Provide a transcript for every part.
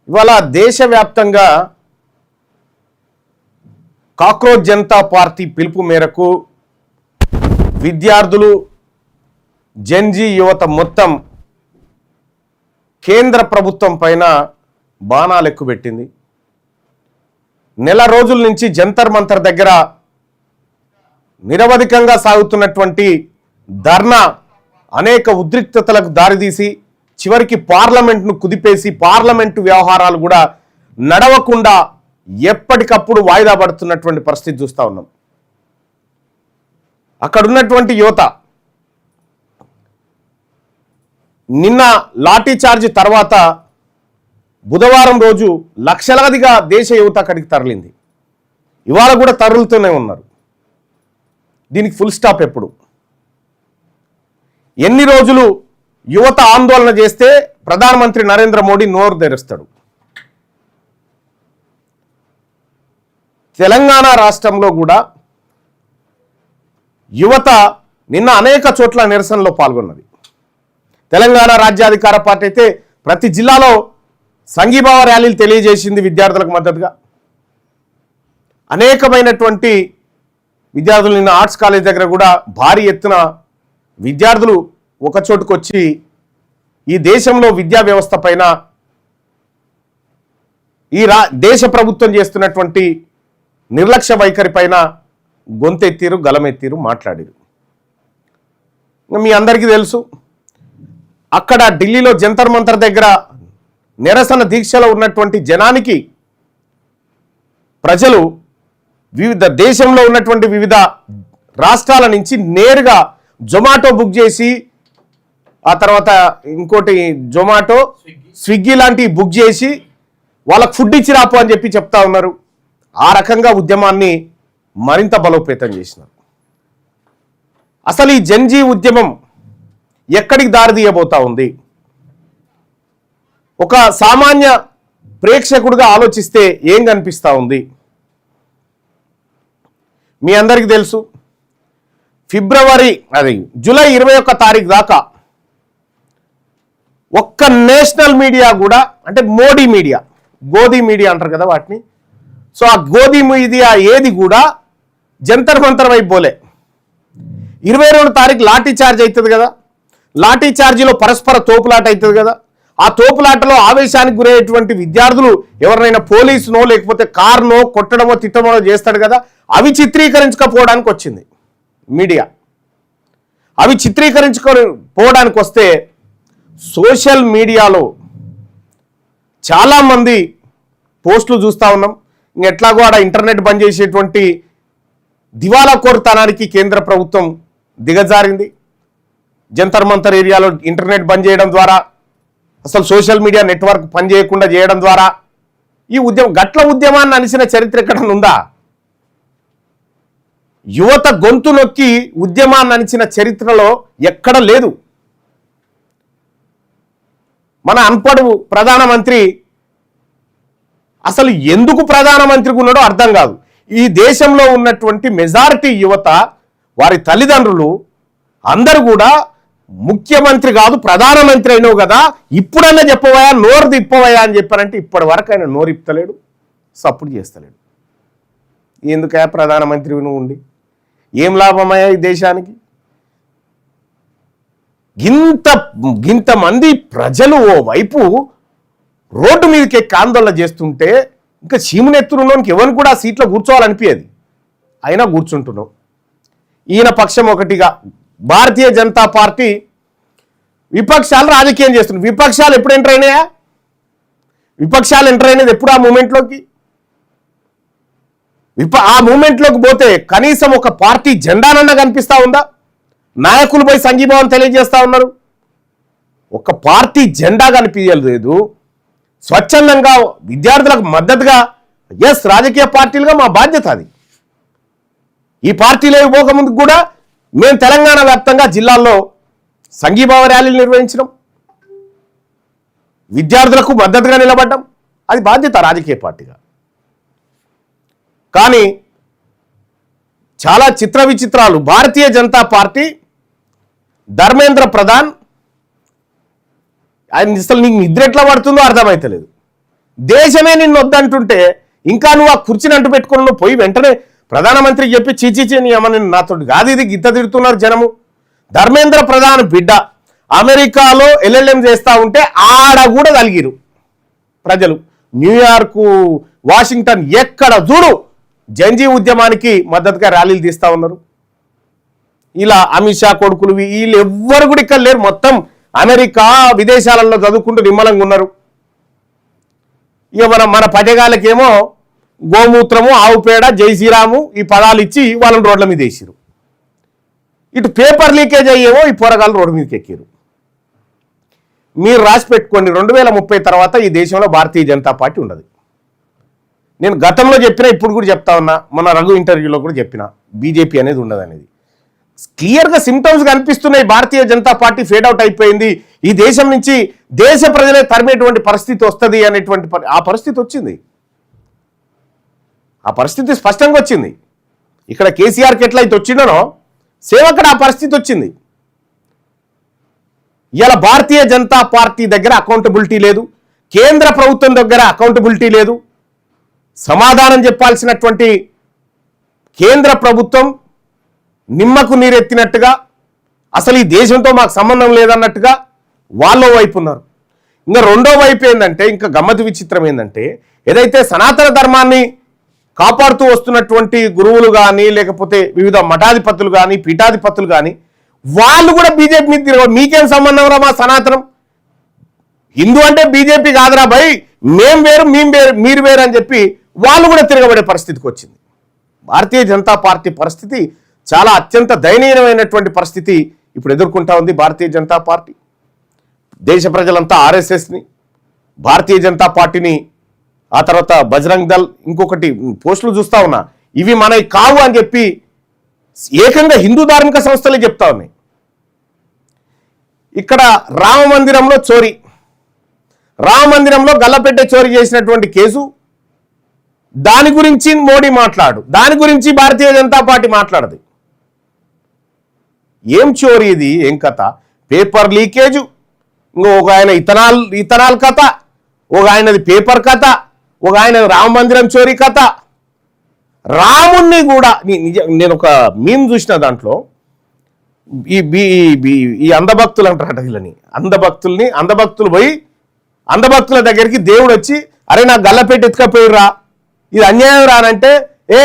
ఇవాళ దేశవ్యాప్తంగా cockroach Janata party పిలుపు మేరకు విద్యార్థులు జెన్జీ యువత మొత్తం కేంద్ర ప్రభుత్వం పైన బాణాలు ఎక్కుపెట్టింది. నెల రోజుల నుంచి జంతర్ మంతర్ దగ్గర నిరవధికంగా సాగుతున్నటువంటి ధర్నా అనేక ఉద్రిక్తతలకు దారితీసి చివరికి పార్లమెంట్ను కుదిపేసి పార్లమెంటు వ్యవహారాలు కూడా నడవకుండా ఎప్పటికప్పుడు వాయిదా పడుతున్నటువంటి పరిస్థితి చూస్తూ ఉన్నాం. అక్కడ ఉన్నటువంటి యువత నిన్న లాఠీ చార్జ్ తర్వాత బుధవారం రోజు లక్షలాదిగా దేశ యువత అక్కడికి తరలింది. ఇవాళ కూడా తరలుతూనే ఉన్నారు. దీనికి ఫుల్ స్టాప్ ఎప్పుడు? ఎన్ని రోజులు యువత ఆందోళన చేస్తే ప్రధానమంత్రి నరేంద్ర మోడీ నోరు తెరుస్తాడు? తెలంగాణ రాష్ట్రంలో కూడా యువత నిన్న అనేక చోట్ల నిరసనలో పాల్గొన్నది. తెలంగాణ రాజ్యాధికార పార్టీ అయితే ప్రతి జిల్లాలో సంఘీభావ ర్యాలీలు తెలియజేసింది విద్యార్థులకు మద్దతుగా. అనేకమైనటువంటి విద్యార్థులు నిన్న ఆర్ట్స్ కాలేజ్ దగ్గర కూడా భారీ ఎత్తున విద్యార్థులు ఒక చోటుకు వచ్చి ఈ దేశంలో విద్యా వ్యవస్థ పైన ఈ దేశ ప్రభుత్వం చేస్తున్నటువంటి నిర్లక్ష్య వైఖరి పైన గొంతెత్తిరు, గలమెత్తిరు, మాట్లాడారు. మీ అందరికీ తెలుసు, అక్కడ ఢిల్లీలో జంతర్ మంతర్ దగ్గర నిరసన దీక్షలో ఉన్నటువంటి జనానికి ప్రజలు వివిధ దేశంలో ఉన్నటువంటి వివిధ రాష్ట్రాల నుంచి నేరుగా జొమాటో బుక్ చేసి ఆ తర్వాత ఇంకోటి జొమాటో, స్విగ్గీ లాంటివి బుక్ చేసి వాళ్ళకు ఫుడ్ ఇచ్చి రాపు అని చెప్పి చెప్తా ఉన్నారు. ఆ రకంగా ఉద్యమాన్ని మరింత బలోపేతం చేసినారు. అసలు ఈ జెన్జీ ఉద్యమం ఎక్కడికి దారితీయబోతా ఉంది? ఒక సామాన్య ప్రేక్షకుడిగా ఆలోచిస్తే ఏం కనిపిస్తూ ఉంది? మీ అందరికీ తెలుసు, జూలై 21 తారీఖు దాకా ఒక్క నేషనల్ మీడియా కూడా, అంటే మోడీ మీడియా, గోదీ మీడియా అంటారు కదా వాటిని, సో ఆ గోదీ మీడియా ఏది కూడా జంతర్ మంతర్ వైపు పోలే. 22 తారీఖు లాఠీ చార్జ్ అవుతుంది కదా, లాఠీ చార్జీలో పరస్పర తోపులాట అవుతుంది కదా, ఆ తోపులాటలో ఆవేశానికి గురయ్యేటువంటి విద్యార్థులు ఎవరినైనా పోలీసునో లేకపోతే కారునో కొట్టడమో తిట్టడమో చేస్తాడు కదా, అవి చిత్రీకరించకపోవడానికి వచ్చింది మీడియా. అవి చిత్రీకరించుకోవడానికి వస్తే సోషల్ మీడియాలో చాలామంది పోస్టులు చూస్తూ ఉన్నాం. ఎట్లాగో ఆడ ఇంటర్నెట్ బంద్ చేసేటువంటి దివాలా కోరుతనానికి కేంద్ర ప్రభుత్వం దిగజారింది. జంతర్ మంతర్ ఏరియాలో ఇంటర్నెట్ బంద్ చేయడం ద్వారా, అసలు సోషల్ మీడియా నెట్వర్క్ పనిచేయకుండా చేయడం ద్వారా ఈ గట్ల ఉద్యమాన్ని అనిసిన చరిత్ర ఎక్కడ ఉందా? యువత గొంతు నొక్కి ఉద్యమాన్ని అనిచిన చరిత్రలో ఎక్కడ లేదు. మన అన్పడు ప్రధానమంత్రి అసలు ఎందుకు ప్రధానమంత్రికి ఉన్నాడో అర్థం కాదు. ఈ దేశంలో ఉన్నటువంటి మెజారిటీ యువత, వారి తల్లిదండ్రులు అందరూ కూడా ముఖ్యమంత్రి కాదు ప్రధానమంత్రి అయినావు కదా, ఇప్పుడన్నా చెప్పవయా, నోరు తిప్పవయా అని చెప్పారంటే ఇప్పటి వరకు ఆయన నోరు ఇప్పలేడు, సపోర్ట్ చేస్తలేడు. ఎందుకయా ప్రధానమంత్రి నువ్వు ఉండి ఏం లాభమయ్యా ఈ దేశానికి? ఇంతమంది ప్రజలు ఓ వైపు రోడ్డు మీదకి ఎక్కి ఆందోళన చేస్తుంటే ఇంకా చీమునెత్తురులోనికి ఎవరిని కూడా ఆ సీట్లో కూర్చోవాలనిపించేది, అయినా కూర్చుంటున్నాం. ఈయన పక్షం ఒకటిగా భారతీయ జనతా పార్టీ విపక్షాలు రాజకీయం చేస్తున్నాయి. విపక్షాలు ఎప్పుడు ఎంటర్ అయినాయా? విపక్షాలు ఎంటర్ అయినది ఎప్పుడు ఆ మూమెంట్లోకి? ఆ మూమెంట్లోకి పోతే కనీసం ఒక పార్టీ జెండానన్నా కనిపిస్తూ ఉందా? నాయకులు పోయి సంఘీభావం తెలియజేస్తూ ఉన్నారు. ఒక పార్టీ జెండా కనిపించలేదు. స్వచ్ఛందంగా విద్యార్థులకు మద్దతుగా రాజకీయ పార్టీలుగా మా బాధ్యత అది. ఈ పార్టీలు పోకముందు కూడా మేము తెలంగాణ వ్యాప్తంగా జిల్లాల్లో సంఘీభావ ర్యాలీలు నిర్వహించడం, విద్యార్థులకు మద్దతుగా నిలబడ్డం, అది బాధ్యత రాజకీయ పార్టీగా. కానీ చాలా చిత్ర విచిత్రాలు. భారతీయ జనతా పార్టీ ధర్మేంద్ర ప్రధాన్, ఆయన అసలు నీకు నిద్ర ఎట్లా పడుతుందో అర్థమైతలేదు. దేశమే నిన్ను వద్దంటుంటే ఇంకా నువ్వు ఆ కుర్చీని అంటు పెట్టుకుని నువ్వు పోయి వెంటనే ప్రధానమంత్రికి చెప్పి చీచీచి నీ అమ్మని నాతో కాదు ఇది గిత్త తిడుతున్నారు జనము. ధర్మేంద్ర ప్రధాన్ బిడ్డ అమెరికాలో ఎల్ఎల్ఎం చేస్తూ ఉంటే ఆడ కూడా కలిగిరు ప్రజలు. న్యూయార్కు, వాషింగ్టన్ ఎక్కడ చూడు జంజీ ఉద్యమానికి మద్దతుగా ర్యాలీలు తీస్తూ ఉన్నారు. ఇలా అమిత్ షా కొడుకులు వీళ్ళు ఎవ్వరు కూడా ఇక్కడ లేరు, మొత్తం అమెరికా విదేశాలలో చదువుకుంటూ నిమ్మలంగా ఉన్నారు. ఇక మన పజగాలకేమో గోమూత్రము, ఆవు పేడ, జై శ్రీరాము ఈ పదాలు ఇచ్చి వాళ్ళని రోడ్ల మీద వేసిరు. ఇటు పేపర్ లీకేజ్ అయ్యేవో ఈ పోరగాళ్ళు రోడ్డు మీదకి ఎక్కిరు. మీరు రాసి పెట్టుకోండి, 2030 తర్వాత ఈ దేశంలో భారతీయ జనతా పార్టీ ఉండదు. నేను గతంలో చెప్పినా, ఇప్పుడు కూడా చెప్తా ఉన్నా, మన రఘు ఇంటర్వ్యూలో కూడా చెప్పిన, బీజేపీ అనేది ఉండదు అనేది. క్లియర్గా సిమ్టమ్స్ కనిపిస్తున్నాయి. Bharatiya Janata party fade out అయిపోయింది, ఈ దేశం నుంచి దేశ ప్రజలే తరిమేటువంటి పరిస్థితి వస్తుంది అనేటువంటి ఆ పరిస్థితి వచ్చింది. ఆ పరిస్థితి స్పష్టంగా వచ్చింది. ఇక్కడ కేసీఆర్కి ఎట్లయితే వచ్చిందనో సేమ్ అక్కడ ఆ పరిస్థితి వచ్చింది. ఇలా భారతీయ జనతా పార్టీ దగ్గర అకౌంటబిలిటీ లేదు, కేంద్ర ప్రభుత్వం దగ్గర అకౌంటబిలిటీ లేదు. సమాధానం చెప్పాల్సినటువంటి కేంద్ర ప్రభుత్వం నిమ్మకు నీరెత్తినట్టుగా, అసలు ఈ దేశంతో మాకు సంబంధం లేదన్నట్టుగా వాళ్ళో వైపు ఉన్నారు. ఇంకా రెండో వైపు ఏంటంటే, ఇంకా గమ్మత్తు విచిత్రం ఏంటంటే, ఏదైతే సనాతన ధర్మాన్ని కాపాడుతూ వస్తున్నటువంటి గురువులు కానీ, లేకపోతే వివిధ మఠాధిపతులు కానీ, పీఠాధిపతులు కానీ, వాళ్ళు కూడా బీజేపీ మీద తిరగ, మీకేం సంబంధం రా మా సనాతనం, హిందూ అంటే బీజేపీ కాదురా భయ్, మేం వేరు మీరు వేరు అని చెప్పి వాళ్ళు కూడా తిరగబడే పరిస్థితికి వచ్చింది. భారతీయ జనతా పార్టీ పరిస్థితి చాలా అత్యంత దయనీయమైనటువంటి పరిస్థితి ఇప్పుడు ఎదుర్కొంటా ఉంది భారతీయ జనతా పార్టీ. దేశ ప్రజలంతా ఆర్ఎస్ఎస్ని, భారతీయ జనతా పార్టీని, ఆ తర్వాత బజరంగ్ దళ్, ఇంకొకటి పోస్టులు చూస్తూ ఉన్నా, ఇవి మనవి కావు అని చెప్పి ఏకంగా హిందూ ధార్మిక సంస్థలే చెప్తా ఉన్నాయి. ఇక్కడ రామ మందిరంలో చోరీ, రామ మందిరంలో గల్లపెట్టె చోరీ చేసినటువంటి కేసు, దాని గురించి మోడీ మాట్లాడు, దాని గురించి భారతీయ జనతా పార్టీ మాట్లాడదు. ఏం చోరీ ఇది, ఏం కథ? పేపర్ లీకేజు, ఒక ఆయన ఇథనాల్ కథ, ఒక ఆయనది పేపర్ కథ, ఒక ఆయన రామ మందిరం చోరీ కథ. రాముణ్ణి కూడా నేను ఒక మీమ్ చూసిన, దాంట్లో ఈ అంధభక్తులు అంటారట వీళ్ళని, అంధభక్తులు పోయి అంధభక్తుల దగ్గరికి దేవుడు వచ్చి, అరే నాకు గల్లపెట్టి ఎత్తుకపోయిర్రా, ఇది అన్యాయం రానంటే, ఏ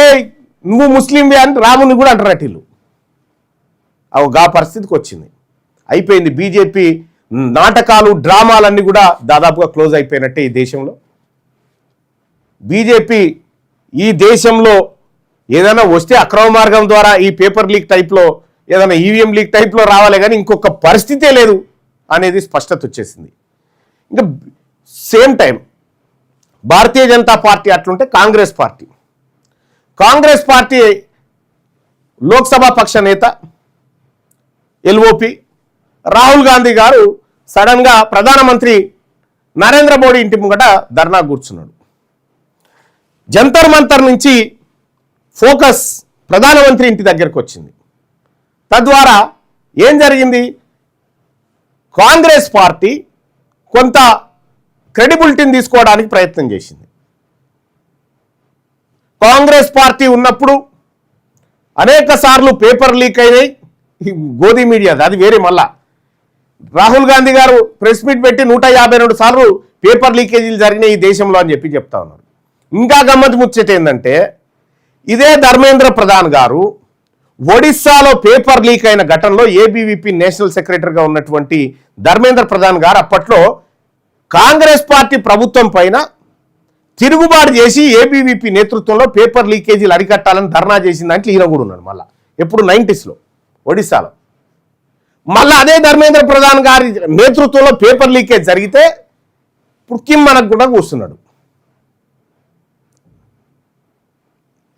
నువ్వు ముస్లింవి అని రాముని కూడా అంటారట వీళ్ళు. ఆ పరిస్థితికి వచ్చింది. అయిపోయింది. బీజేపీ నాటకాలు, డ్రామాలన్నీ కూడా దాదాపుగా క్లోజ్ అయిపోయినట్టే ఈ దేశంలో. బీజేపీ ఈ దేశంలో ఏదైనా వస్తే అక్రమ మార్గం ద్వారా ఈ పేపర్ లీక్ టైప్లో, ఏదైనా ఈవీఎం లీక్ టైప్లో రావాలి, కానీ ఇంకొక పరిస్థితే లేదు అనేది స్పష్టత వచ్చేసింది. ఇంకా same time Bharatiya Janata party అట్లుంటే కాంగ్రెస్ పార్టీ లోక్సభ పక్ష నేత ఎల్ఓపి రాహుల్ గాంధీ గారు సడన్గా ప్రధానమంత్రి నరేంద్ర మోడీ ఇంటి ముంగట ధర్నా కూర్చున్నాడు. జంతర్ మంతర్ నుంచి ఫోకస్ ప్రధానమంత్రి ఇంటి దగ్గరకు వచ్చింది. తద్వారా ఏం జరిగింది, కాంగ్రెస్ పార్టీ కొంత క్రెడిబిలిటీని తీసుకోవడానికి ప్రయత్నం చేసింది. కాంగ్రెస్ పార్టీ ఉన్నప్పుడు అనేక సార్లు పేపర్ లీక్ అయినాయి, గోధి మీడియా అది వేరే. మళ్ళా రాహుల్ గాంధీ గారు ప్రెస్ మీట్ పెట్టి 152 సార్లు పేపర్ లీకేజీలు జరిగినాయి ఈ దేశంలో అని చెప్తా ఉన్నారు. ఇంకా గమ్మత్తు ముచ్చట ఏంటంటే, ఇదే ధర్మేంద్ర ప్రధాన్ గారు ఒడిస్సాలో పేపర్ లీక్ అయిన ఘటనలో ఏబీవీపీ నేషనల్ సెక్రటరీగా ఉన్నటువంటి ధర్మేంద్ర ప్రధాన్ గారు అప్పట్లో కాంగ్రెస్ పార్టీ ప్రభుత్వం పైన తిరుగుబాటు చేసి ఏబీవీపీ నేతృత్వంలో పేపర్ లీకేజీలు అరికట్టాలని ధర్నా చేసిన దాంట్లో ఈయన కూడా ఉన్నాడు. మళ్ళీ ఎప్పుడు 90sలో ఒడిస్సాలో. మళ్ళీ అదే ధర్మేంద్ర ప్రధాన్ గారి నేతృత్వంలో పేపర్ లీకేజ్ జరిగితే ఇప్పుడు కిమ్ మనకు కూడా కూర్చున్నాడు.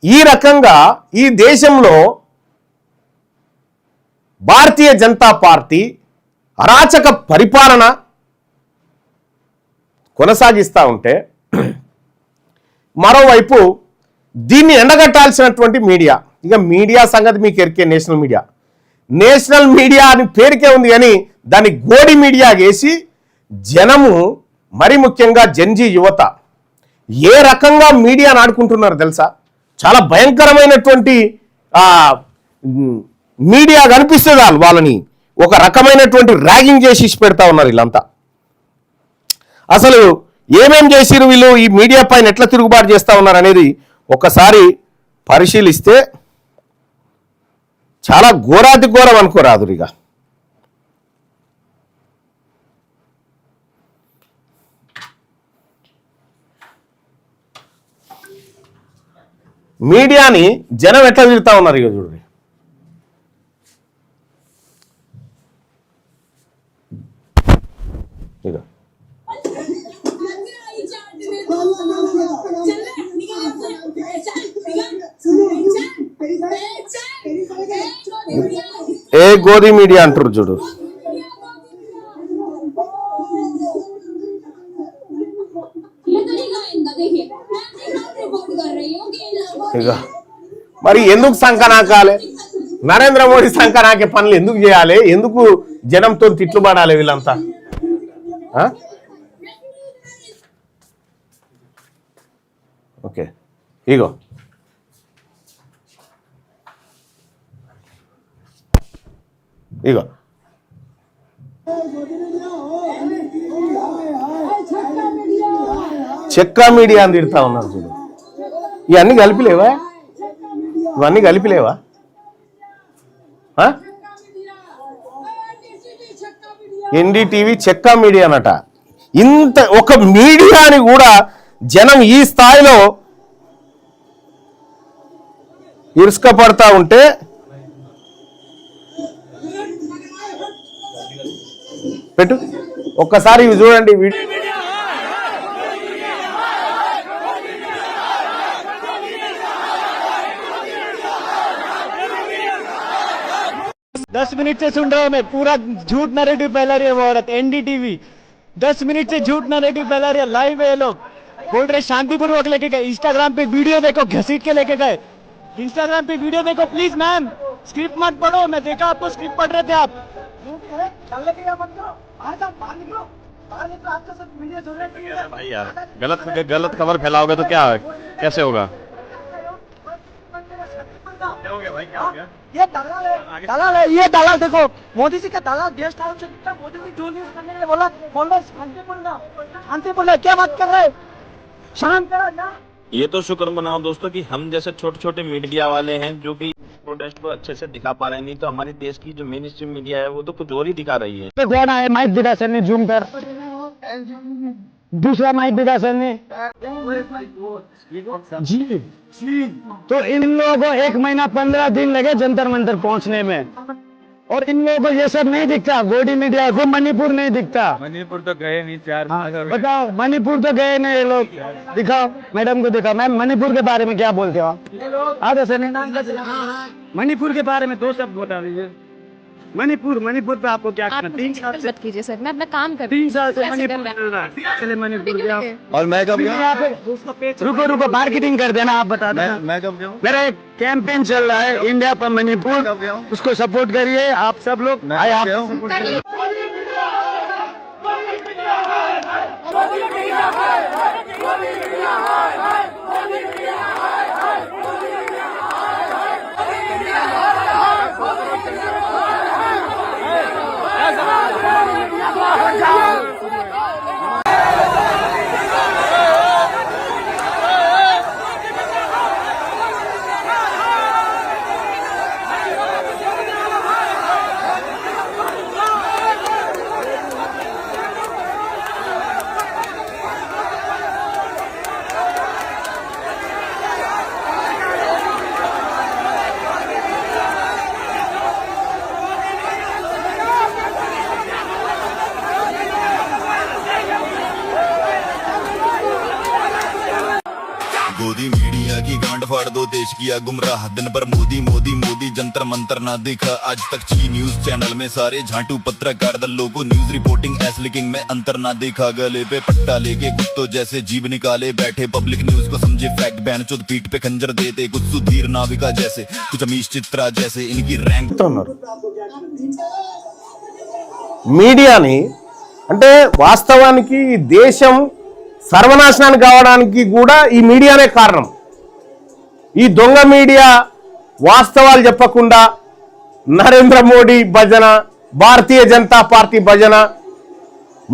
ఈ రకంగా ఈ దేశంలో భారతీయ జనతా పార్టీ అరాచక పరిపాలన కొనసాగిస్తూ ఉంటే, మరోవైపు దీన్ని ఎండగట్టాల్సినటువంటి మీడియా, ఇక మీడియా సంగతి మీకు ఎరికే, నేషనల్ మీడియా అని పేరుకే ఉంది, కానీ దాన్ని గోడి మీడియా వేసి జనము, మరి ముఖ్యంగా జెన్జీ యువత ఏ రకంగా మీడియాను ఆడుకుంటున్నారు తెలుసా? చాలా భయంకరమైనటువంటి మీడియా కనిపిస్తుంది. వాళ్ళని ఒక రకమైనటువంటి ర్యాగింగ్ చేసి పెడతా ఉన్నారు వీళ్ళంతా. అసలు ఏమేం చేసిరు వీళ్ళు, ఈ మీడియా పైన ఎట్లా తిరుగుబాటు చేస్తూ ఉన్నారు అనేది ఒకసారి పరిశీలిస్తే చాలా ఘోరాతి ఘోరం అనుకోరాదు. ఇక మీడియాని జనం ఎట్లా తిరుగుతా ఉన్నారు ఇక చూడండి. ఇక ఏ గోధి మీడియా అంటారు చూడు. ఇక మరి ఎందుకు సంకనాకాలే? నరేంద్ర మోడీ సంకనాకే పనులు ఎందుకు చేయాలి? ఎందుకు జనంతో తిట్లు పడాలి వీళ్ళంతా? ఓకే, ఇగో ఇగో చెక్కా మీడియా అని తిడతా ఉన్నారు చూడు. ఇవన్నీ కలిపిలేవా? ఇవన్నీ కలిపిలేవా? NDTV చెక్కా media అనట. ఇంత ఒక మీడియాని కూడా జనం ఈ స్థాయిలో ఇరుసుకపడతా ఉంటే పెట్టు ఒక్కసారి ఇవి చూడండి. 10 मिनट से सुन रहा हूँ मैं, पूरा झूठ नैरेटिव फैला रही है वो औरत। एनडीटीवी 10 मिनट से झूठ नैरेटिव फैला रही है। लाइव है, लोग बोल रहे शांतिपूर्वक लेके गए। इंस्टाग्राम पे वीडियो देखो, घसीट के लेके गए। इंस्टाग्राम पे वीडियो देखो प्लीज मैम, स्क्रिप्ट मत पढ़ो। मैं देखा आपको स्क्रिप्ट पढ़ रहे थे आप। भाई यार गलत खबर फैलाओगे तो क्या कैसे होगा? ये दलाल है, ये दलाल देखो, मोदी जी का दलाल गेस्ट हाउस से मोदी जी जो न्यूज करने के लिए बोला शांति बोला, क्या बात कर रहे? शांत करो ना। ये तो शुक्र मनाओ दोस्तों कि हम जैसे छोटे छोटे मीडिया वाले हैं जो कि प्रोटेस्ट को अच्छे से दिखा पा रहे हैं। नहीं तो हमारे देश की जो मेन स्ट्रीम मीडिया है वो तो कुछ और ही दिखा रही है। माइक दिखा सर ने जूम कर, दूसरा माइक दिखा सर ने जी। तो इन लोगों को 1 महीना 15 दिन लगे जंतर मंतर पहुंचने में, और इन लोगों को ये सब नहीं दिखता। गोदी मीडिया को मणिपुर नहीं दिखता। मणिपुर तो गए नहीं 4 बताओ, मणिपुर तो गए नहीं ये लोग। दिखाओ मैडम को, दिखाओ मैम, मणिपुर के बारे में क्या बोलते हो आप? मणिपुर के बारे में 2 शब्द बता दीजिए। मणिपुर पे आपको क्या करना? 3 साल से कीजिए सर, मैं अपना काम कर 3 साल से मणिपुर गया। और मैं कब गया? रुको मार्केटिंग कर देना, आप बता देना। मैं कब गया? मेरा एक कैंपेन चल रहा है इंडिया पर मणिपुर, उसको सपोर्ट करिए आप सब लोग। गोदी मीडिया की गांड फाड़ दो, देश किया गुमराह। दिन भर मोदी मोदी मोदी, जंतर मंतर ना दिखा आज तक। ची न्यूज चैनल में सारे झांटू पत्रकार दलों को न्यूज रिपोर्टिंग एसलिकिंग में अंतर ना दिखा। गले पे पट्टा लेके कुत्तों जैसे जीव निकाले बैठे। पब्लिक न्यूज को समझे फैक्ट, बैन चुद पीठ पे खंजर देते। कुछ सुधीर नाविका जैसे, कुछ अमीश चित्रा जैसे, इनकी रैंक మీడియాని అంటే వాస్తవానికి దేశం సర్వనాశనానికి కావడానికి కూడా ఈ మీడియానే కారణం. ఈ దొంగ మీడియా వాస్తవాలు చెప్పకుండా నరేంద్ర మోడీ భజన, భారతీయ జనతా పార్టీ భజన,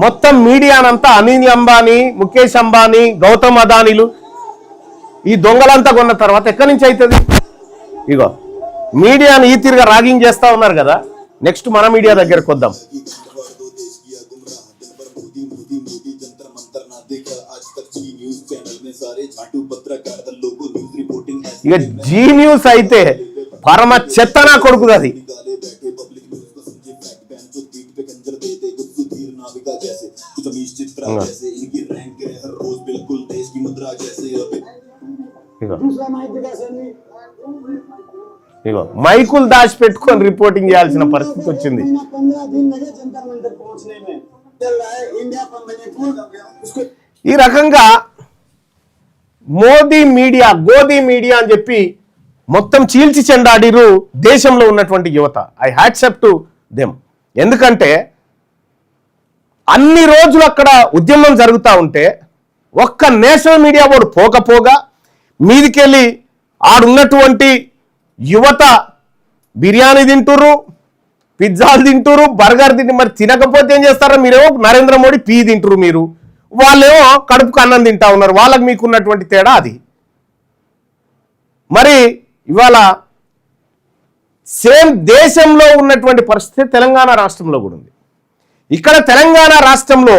మొత్తం మీడియానంతా అనిల్ అంబానీ, ముఖేష్ అంబానీ, గౌతమ్ అదానీలు ఈ దొంగలంతా కొన్న తర్వాత ఎక్కడి నుంచి అవుతుంది? ఇగో మీడియాని ఈ తీరుగా రాగింగ్ చేస్తా ఉన్నారు కదా. నెక్స్ట్ మన మీడియా దగ్గరకు వద్దాం. ఇక జీ న్యూస్ అయితే పరమ చెత్తనా కొడుకుది అది. ఇగో మైకులు దాచి పెట్టుకొని రిపోర్టింగ్ చేయాల్సిన పరిస్థితి వచ్చింది. ఈ రకంగా మోదీ మీడియా, గోదీ మీడియా అని చెప్పి మొత్తం చీల్చి చెండాడిరు దేశంలో ఉన్నటువంటి యువత. I hats off to them. ఎందుకంటే అన్ని రోజులు అక్కడ ఉద్యమం జరుగుతూ ఉంటే ఒక్క నేషనల్ మీడియా బోర్డు పోకపోగా మీదికెళ్ళి ఆడున్నటువంటి యువత బిర్యానీ తింటురు, పిజ్జాలు తింటురు, బర్గర్ తింటు. మరి తినకపోతే ఏం చేస్తారో? మీరేమో నరేంద్ర మోడీ పీ తింటురు, మీరు వాళ్ళేమో కడుపుకు అన్నం తింటా ఉన్నారు. వాళ్ళకి మీకున్నటువంటి తేడా అది. మరి ఇవాళ సేమ్ దేశంలో ఉన్నటువంటి పరిస్థితి తెలంగాణ రాష్ట్రంలో కూడా ఉంది. ఇక్కడ తెలంగాణ రాష్ట్రంలో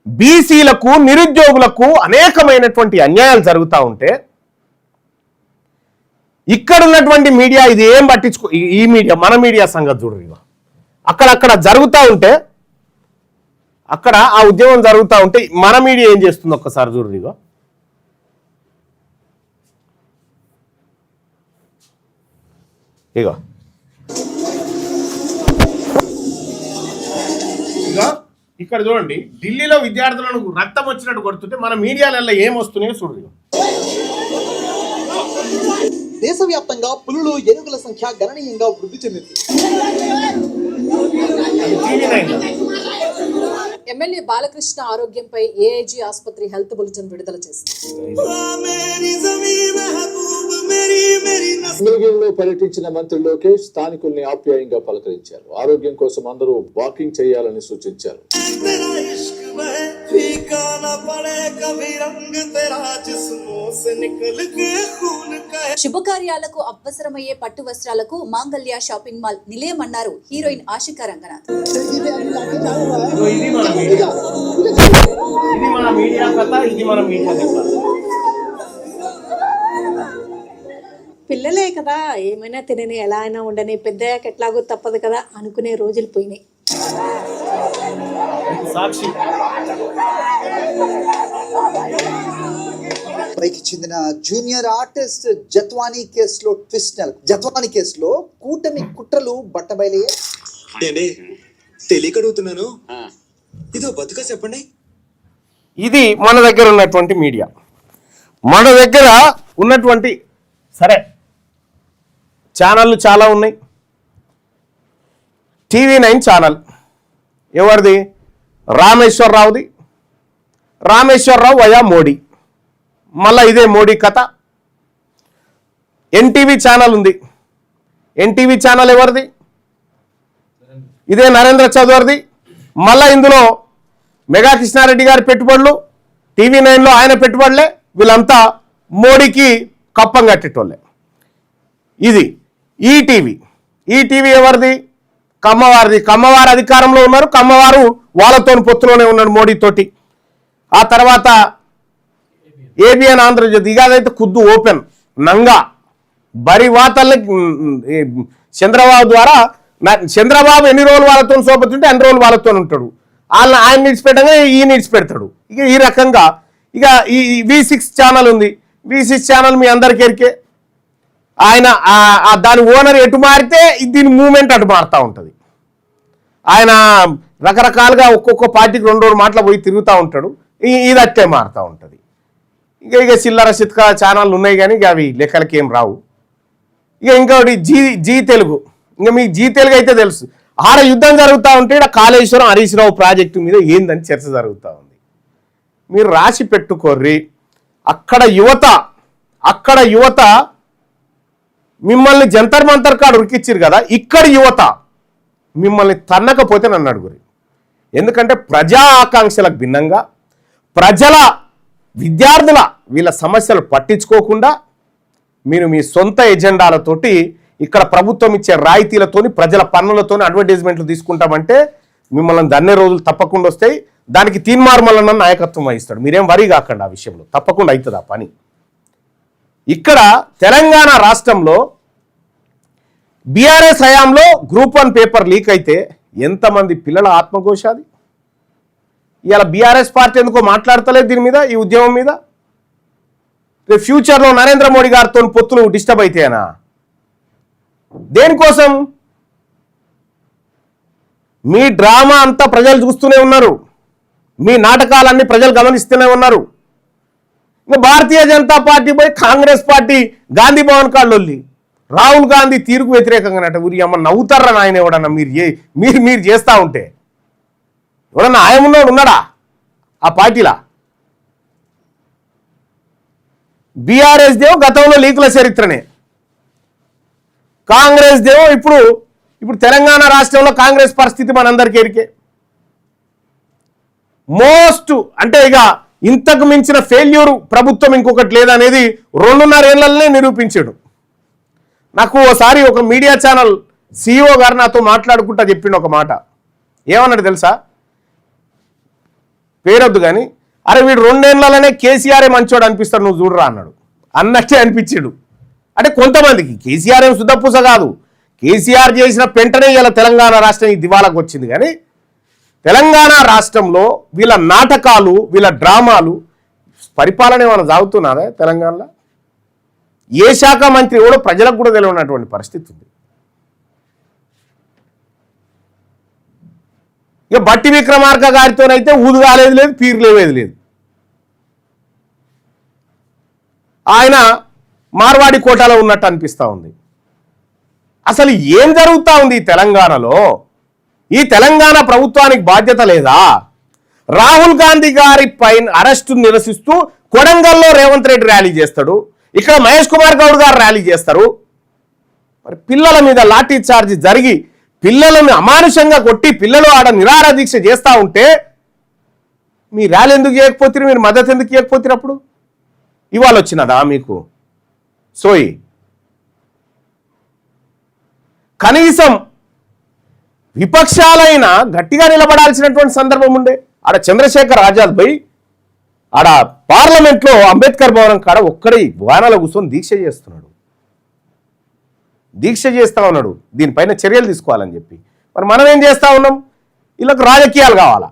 బీసీలకు, నిరుద్యోగులకు అనేకమైనటువంటి అన్యాయాలు జరుగుతూ ఉంటే ఇక్కడ ఉన్నటువంటి మీడియా ఇది ఏం పట్టించుకో. ఈ మీడియా, మన మీడియా సంగతి చూడరు. అక్కడక్కడ జరుగుతూ ఉంటే, అక్కడ ఆ ఉద్యమం జరుగుతూ ఉంటే మన మీడియా ఏం చేస్తుంది ఒక్కసారి చూడరు. ఇగో ఇక్కడ చూడండి, ఢిల్లీలో విద్యార్థులను రక్తం వచ్చినట్టు కొడుతుంటే మన మీడియాలలో ఏం వస్తున్నాయో చూడరు. దేశవ్యాప్తంగా పులులు, ఏనుగుల సంఖ్య గణనీయంగా వృద్ధి చెందింది. ఎమ్మెల్యే బాలకృష్ణ ఆరోగ్యంపై ఏఐజీ ఆసుపత్రి హెల్త్ బులెటిన్ విడుదల చేసింది. సింగల్గిరిలో పర్యటించిన మంత్రి లోకేష్ స్థానికుల్ని ఆప్యాయంగా పలకరించారు. ఆరోగ్యం కోసం అందరూ వాకింగ్ చేయాలని సూచించారు. శుభకార్యాలకు అవసరమయ్యే పట్టు వస్త్రాలకు మాంగళ్య షాపింగ్ మాల్ నిలయమన్నారు హీరోయిన్ ఆశికా రంగనాథ్. పిల్లలే కదా, ఏమైనా తినని, ఎలా అయినా ఉండని, పెద్దయ్యాక ఎట్లాగో తప్పదు కదా అనుకునే రోజులు పోయినాయి. పైకి చెందిన జూనియర్ ఆర్టిస్ట్ జత్వానీ కేసులో ట్విస్ట్. జత్వానీ కేసులో కూటమి కుట్రలు బట్టబయలయ్యాయి. తెలియకడుగుతున్నాను, ఇదో బతుక చెప్పండి. ఇది మన దగ్గర ఉన్నటువంటి మీడియా. మన దగ్గర ఉన్నటువంటి సరే ఛానళ్ళు చాలా ఉన్నాయి. TV9 ఛానల్ ఎవరిది? రామేశ్వరరావుది. రామేశ్వరరావు వయా మోడీ, మళ్ళీ ఇదే మోడీ కథ. NTV ఛానల్ ఉంది. NTV ఛానల్ ఎవరిది? ఇదే నరేంద్ర చౌదరిది. మళ్ళీ ఇందులో మెగా కృష్ణారెడ్డి గారి పెట్టుబడులు, TV9లో ఆయన పెట్టుబడులే. వీళ్ళంతా మోడీకి కప్పం కట్టేటోళ్ళే. ఇది ఈటీవీ ఎవరిది? కమ్మవారిది. కమ్మవారు అధికారంలో ఉన్నారు. కమ్మవారు వాళ్ళతో పొత్తులోనే ఉన్నాడు మోడీతోటి. ఆ తర్వాత ABN ఆంధ్రజ్యోతి. ఇక అదైతే ఖుద్దు ఓపెన్ నంగా బరి వాతల్ని చంద్రబాబు ద్వారా. చంద్రబాబు ఎన్ని రోజులు వాళ్ళతో సోపతుంటే అన్ని రోజులు వాళ్ళతో ఉంటాడు. ఆయన నిడిచిపెట్టగా ఈయన నిడిచిపెడతాడు. ఇక ఈ రకంగా ఇక ఈ V6 ఛానల్ ఉంది. V6 ఛానల్ మీ అందరికీ ఎరికే. ఆయన దాని ఓనర్ ఎటు మారితే దీని మూమెంట్ అటు మారుతూ ఉంటుంది. ఆయన రకరకాలుగా ఒక్కొక్క పార్టీకి 2 మాటలు పోయి తిరుగుతూ ఉంటాడు. ఇది అట్టే మారుతూ ఉంటుంది. ఇక చిల్లర చిత్క ఛానళ్ళు ఉన్నాయి కానీ ఇక అవి లెక్కలకి ఏం రావు. ఇక ఇంకోటి జీ తెలుగు. ఇంకా మీకు జీ తెలుగు అయితే తెలుసు. ఆడ యుద్ధం జరుగుతూ ఉంటే ఇక్కడ కాళేశ్వరం హరీష్ రావు ప్రాజెక్టు మీద ఏందని చర్చ జరుగుతూ ఉంది. మీరు రాసి పెట్టుకోర్రి. అక్కడ యువత మిమ్మల్ని జంతర్ మంతర్ కాడ ఉరికిచ్చిరు కదా, ఇక్కడ యువత మిమ్మల్ని తన్నకపోతే నన్ను అడుగురి. ఎందుకంటే ప్రజా ఆకాంక్షలకు భిన్నంగా ప్రజల విద్యార్థుల వీళ్ళ సమస్యలు పట్టించుకోకుండా మీరు మీ సొంత ఎజెండాలతోటి ఇక్కడ ప్రభుత్వం ఇచ్చే రాయితీలతోని ప్రజల పన్నులతోని అడ్వర్టైజ్మెంట్లు తీసుకుంటామంటే మిమ్మల్ని దన్నే రోజులు తప్పకుండా వస్తాయి. దానికి తీన్మార్మలన్న నాయకత్వం వహిస్తాడు. మీరేం వరి కాకండి, ఆ విషయంలో తప్పకుండా అవుతుంది ఆ పని. ఇక్కడ తెలంగాణ రాష్ట్రంలో బీఆర్ఎస్ హయాంలో గ్రూప్ 1 పేపర్ లీక్ అయితే ఎంతమంది పిల్లల ఆత్మఘోషాది. ఇవాళ బీఆర్ఎస్ పార్టీ ఎందుకో మాట్లాడతలేదు దీని మీద, ఈ ఉద్యమం మీద. రేపు ఫ్యూచర్లో నరేంద్ర మోడీ గారితో పొత్తులు డిస్టర్బ్ అయితేనా? దేనికోసం? మీ డ్రామా అంతా ప్రజలు చూస్తూనే ఉన్నారు, మీ నాటకాలన్నీ ప్రజలు గమనిస్తూనే ఉన్నారు. ఇంకా భారతీయ జనతా పార్టీ పోయి కాంగ్రెస్ పార్టీ గాంధీ భవన్ కాళ్ళొల్లి రాహుల్ గాంధీ తీరుకు వ్యతిరేకంగానట. ఊరి అమ్మ నవ్వుతారా నాయన ఎవడన్నా మీరు చేస్తూ ఉంటే? ఎవడన్నా ఆయమున్నాడు ఉన్నాడా ఆ పార్టీలా? బీఆర్ఎస్ దేవో గతంలో లీకుల చరిత్రనే, కాంగ్రెస్ దేవో ఇప్పుడు తెలంగాణ రాష్ట్రంలో కాంగ్రెస్ పరిస్థితి మనందరికీ ఎరికే. మోస్ట్ అంటే ఇక ఇంతకు మించిన ఫెయిల్యూర్ ప్రభుత్వం ఇంకొకటి లేదనేది 2.5 ఏళ్లనే నిరూపించాడు. నాకు ఓసారి ఒక మీడియా ఛానల్ CEO గారు నాతో మాట్లాడుకుంటా చెప్పిండు ఒక మాట. ఏమన్నాడు తెలుసా? పేరొద్దు కానీ, అరే వీడు 2 ఏళ్లలోనే కేసీఆరే మంచోడు అనిపిస్తాడు, నువ్వు చూడరా అన్నాడు. అన్నట్టే అనిపించాడు. అంటే కొంతమందికి కేసీఆర్ ఏం శుద్ధపూస కాదు, కేసీఆర్ చేసిన పెంటనే ఇలా తెలంగాణ రాష్ట్రం ఈ దివాలకు వచ్చింది. కానీ తెలంగాణ రాష్ట్రంలో వీళ్ళ నాటకాలు, వీళ్ళ డ్రామాలు, పరిపాలన ఏమైనా సాగుతున్నదా తెలంగాణలో? ఏ శాఖ మంత్రి కూడా ప్రజలకు కూడా తెలియనటువంటి పరిస్థితి ఉంది. ఇక బట్టి విక్రమార్క గారితోనైతే ఊదుగాలేదు లేదు, పీరు లేవేది లేదు. ఆయన మార్వాడి కోటాలో ఉన్నట్టు అనిపిస్తూ ఉంది. అసలు ఏం జరుగుతూ ఉంది ఈ తెలంగాణలో? ఈ తెలంగాణ ప్రభుత్వానికి బాధ్యత లేదా? రాహుల్ గాంధీ గారి పైన అరెస్టు నిరసిస్తూ కొడంగల్లో రేవంత్ రెడ్డి ర్యాలీ చేస్తాడు, ఇక్కడ మహేష్ కుమార్ గౌడ్ గారు ర్యాలీ చేస్తారు. మరి పిల్లల మీద లాఠీ చార్జ్ జరిగి పిల్లలను అమానుషంగా కొట్టి పిల్లలు ఆడ నిరాహార దీక్ష చేస్తూ ఉంటే మీ ర్యాలీ ఎందుకు చేయకపోతే, మీరు మద్దతు ఎందుకు చేయకపోతే? అప్పుడు ఇవాళ వచ్చినదా మీకు సోయి? కనీసం విపక్షాలైన గట్టిగా నిలబడాల్సినటువంటి సందర్భం ఉండే. ఆడ చంద్రశేఖర్ ఆజాద్ పోయి ఆడ పార్లమెంట్లో అంబేద్కర్ భవనం కాడ ఒక్కడే వానాల కూర్చొని దీక్ష చేస్తా ఉన్నాడు దీనిపైన చర్యలు తీసుకోవాలని చెప్పి. మరి మనం ఏం చేస్తా ఉన్నాం? వీళ్ళకు రాజకీయాలు కావాలా,